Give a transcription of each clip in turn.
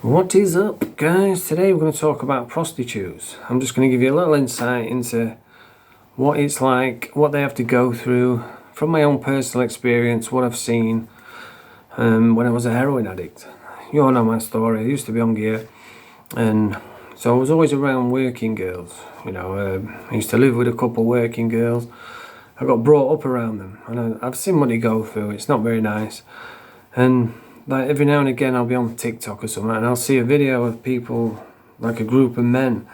What is up, guys? Today we're going to talk about prostitutes. I'm just going to give you a little insight into what it's like, what they have to go through, from my own personal experience, what I've seen when I was a heroin addict. You all know my story. I used to be on gear, and so I was always around working girls. I used to live with a couple of working girls. I got brought up around them, and I've seen what they go through. It's not very nice, and like every now and again I'll be on TikTok or something and I'll see a video of people, like a group of men,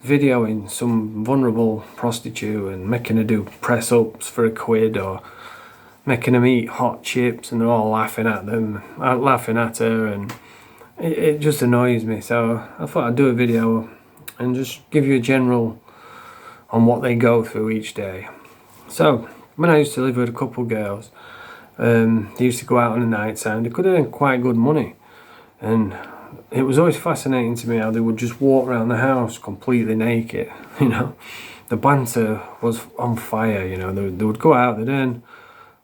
videoing some vulnerable prostitute and making her do press-ups for £1 or making them eat hot chips, and they're all laughing at her, and it just annoys me. So I thought I'd do a video and just give you a general on what they go through each day. So when I used to live with a couple of girls, they used to go out on the night time. They could earn quite good money, and it was always fascinating to me how they would just walk around the house completely naked. The banter was on fire. They would go out, they'd earn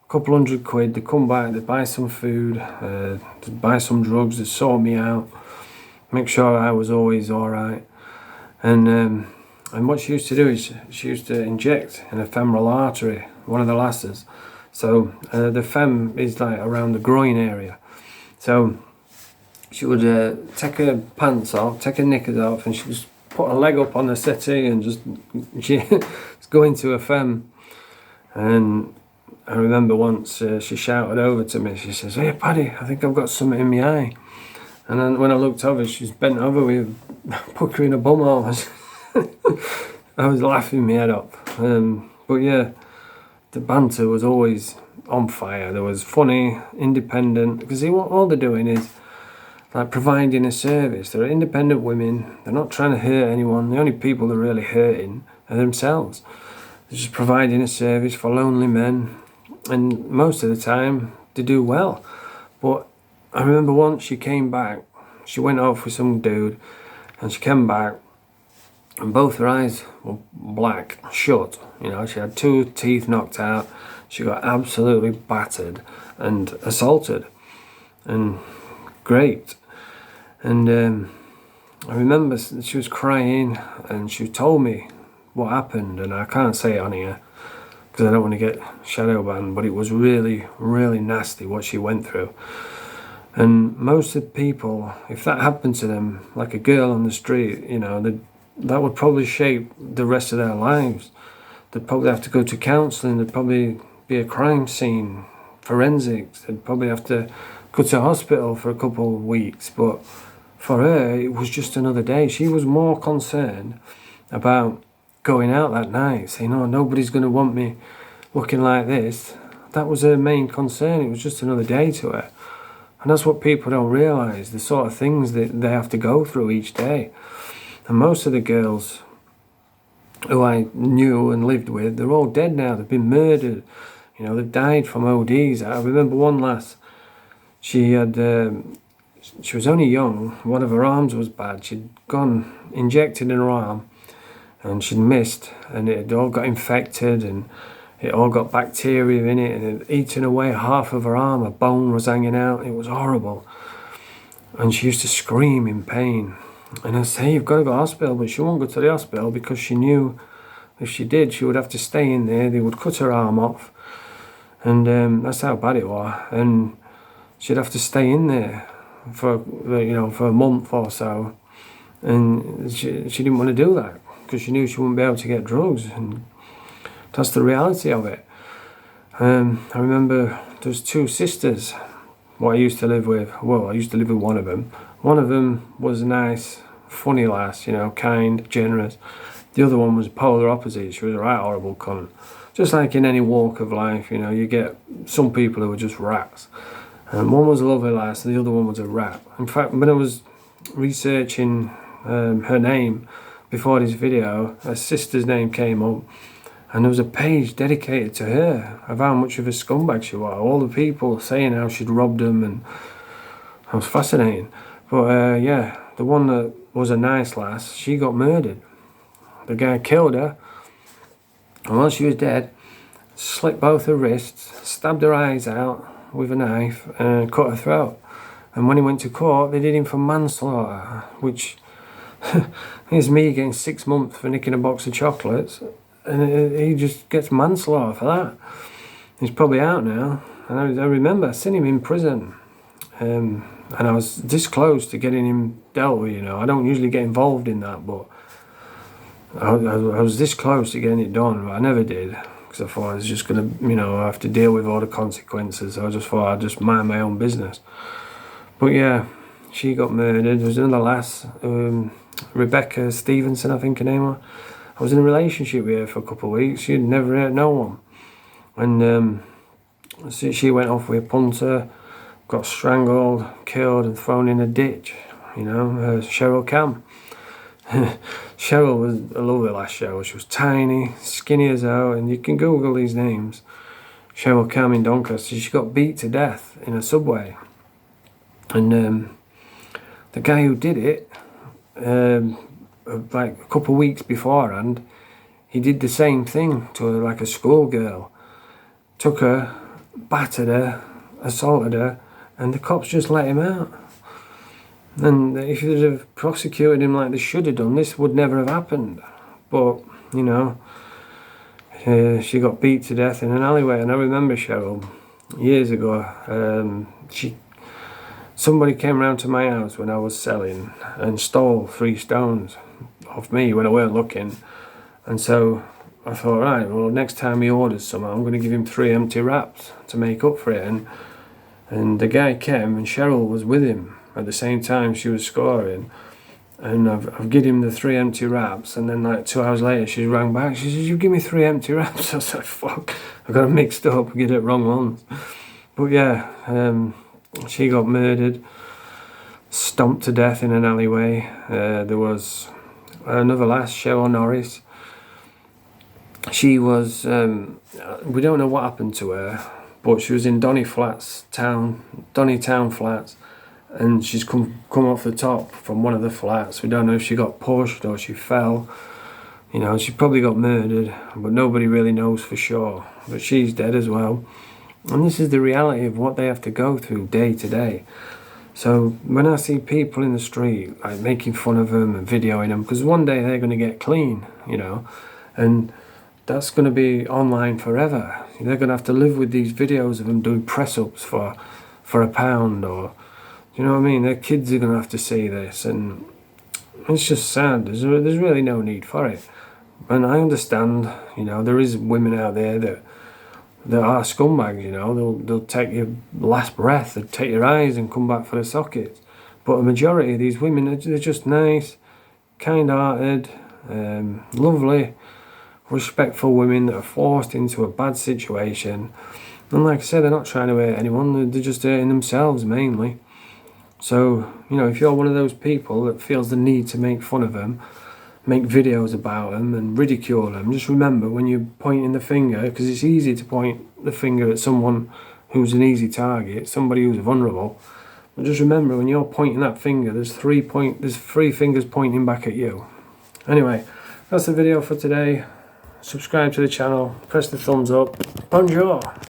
a couple £100, they'd come back, they'd buy some food, they'd buy some drugs, they'd sort me out, make sure I was always alright. And what she used to do is she used to inject an ephemeral artery, one of the lasses. So the fem is like around the groin area. So she would take her pants off, take her knickers off, and she'd just put her leg up on the settee and just go into a fem. And I remember once she shouted over to me, she says, "Hey Paddy, I think I've got something in my eye." And then when I looked over, she's bent over with pucker in a bumhole. I was laughing my head up. But yeah, the banter was always on fire. There was funny, independent, because all they're doing is like providing a service. They're independent women. They're not trying to hurt anyone. The only people they're really hurting are themselves. They're just providing a service for lonely men, and most of the time they do well. But I remember once she came back. She went off with some dude, and she came back, and both her eyes were black, shut. She had 2 teeth knocked out. She got absolutely battered and assaulted and raped. And I remember she was crying, and she told me what happened, and I can't say it on here because I don't want to get shadow banned, but it was really, really nasty what she went through. And most of the people, if that happened to them, like a girl on the street, that would probably shape the rest of their lives. They'd probably have to go to counselling. There'd probably be a crime scene, forensics. They'd probably have to go to hospital for a couple of weeks. But for her, it was just another day. She was more concerned about going out that night, saying, "Oh, nobody's going to want me looking like this." That was her main concern. It was just another day to her. And that's what people don't realise, the sort of things that they have to go through each day. And most of the girls who I knew and lived with, they're all dead now. They've been murdered. They've died from ODs. I remember one lass, she was only young. One of her arms was bad. She'd gone injected in her arm, and she'd missed, and it had all got infected, and it all got bacteria in it, and it had eaten away half of her arm. Her bone was hanging out. It was horrible. And she used to scream in pain. And I say, "You've got to go to hospital," but she won't go to the hospital because she knew if she did, she would have to stay in there. They would cut her arm off, and that's how bad it was. And she'd have to stay in there for a month or so. And she didn't want to do that because she knew she wouldn't be able to get drugs, and that's the reality of it. I remember there was 2 sisters what I used to live with. Well, I used to live with one of them. One of them was a nice, funny lass, kind, generous. The other one was polar opposite. She was a right horrible cunt. Just like in any walk of life, you get some people who are just rats. And one was a lovely lass, and the other one was a rat. In fact, when I was researching her name before this video, her sister's name came up, and there was a page dedicated to her of how much of a scumbag she was. All the people saying how she'd robbed them, and it was fascinating. But yeah, the one that was a nice lass, she got murdered. The guy killed her, and while she was dead, slit both her wrists, stabbed her eyes out with a knife, and cut her throat. And when he went to court, they did him for manslaughter, which is me getting 6 months for nicking a box of chocolates, and he just gets manslaughter for that. He's probably out now, and I remember seeing him in prison, and I was this close to getting him dealt with, you know. I don't usually get involved in that, but I was this close to getting it done, but I never did, because I thought I was just going to, you know, have to deal with all the consequences. So I just thought I'd just mind my own business. But yeah, she got murdered. There was another lass, Rebecca Stevenson, I think her name was. I was in a relationship with her for a couple of weeks. She'd never hurt no one. And she went off with a punter, got strangled, killed and thrown in a ditch, you know, Cheryl Cam. Cheryl was a lovely lass, Cheryl. She was tiny, skinny as hell, and you can Google these names. Cheryl Cam in Doncaster. She got beat to death in a subway. And the guy who did it, like a couple of weeks beforehand, he did the same thing to her, like a schoolgirl. Took her, battered her, assaulted her, and the cops just let him out. And if they'd have prosecuted him like they should have done, this would never have happened. But, you know, she got beat to death in an alleyway. And I remember Cheryl, years ago, somebody came round to my house when I was selling and stole 3 stones off me when I weren't looking. And so I thought, right, well, next time he orders something, I'm going to give him 3 empty wraps to make up for it. And the guy came, and Cheryl was with him at the same time she was scoring. And I've given him the 3 empty wraps, and then like 2 hours later she rang back. She says, "You give me 3 empty wraps." I was like, fuck, I got them mixed up, get it wrong once. But yeah, she got murdered, stomped to death in an alleyway. There was another lass, Cheryl Norris. She was, we don't know what happened to her, but she was in Donny Town Flats, and she's come off the top from one of the flats. We don't know if she got pushed or she fell. You know, she probably got murdered, but nobody really knows for sure. But she's dead as well. And this is the reality of what they have to go through day to day. So when I see people in the street, like making fun of them and videoing them, because one day they're going to get clean, you know, and that's going to be online forever. They're going to have to live with these videos of them doing press-ups for £1, or, you know what I mean? Their kids are going to have to see this, and it's just sad. There's really no need for it. And I understand, you know, there is women out there that are scumbags, you know. They'll take your last breath, they'll take your eyes and come back for the sockets. But a majority of these women, they're just nice, kind-hearted, lovely, respectful women that are forced into a bad situation. And like I said, they're not trying to hurt anyone, they're just hurting themselves mainly. So, you know, if you're one of those people that feels the need to make fun of them, make videos about them and ridicule them, just remember when you're pointing the finger, because it's easy to point the finger at someone who's an easy target, somebody who's vulnerable. But just remember, when you're pointing that finger, there's 3 fingers pointing back at you. Anyway, that's the video for today. Subscribe to the channel, press the thumbs up. Bonjour.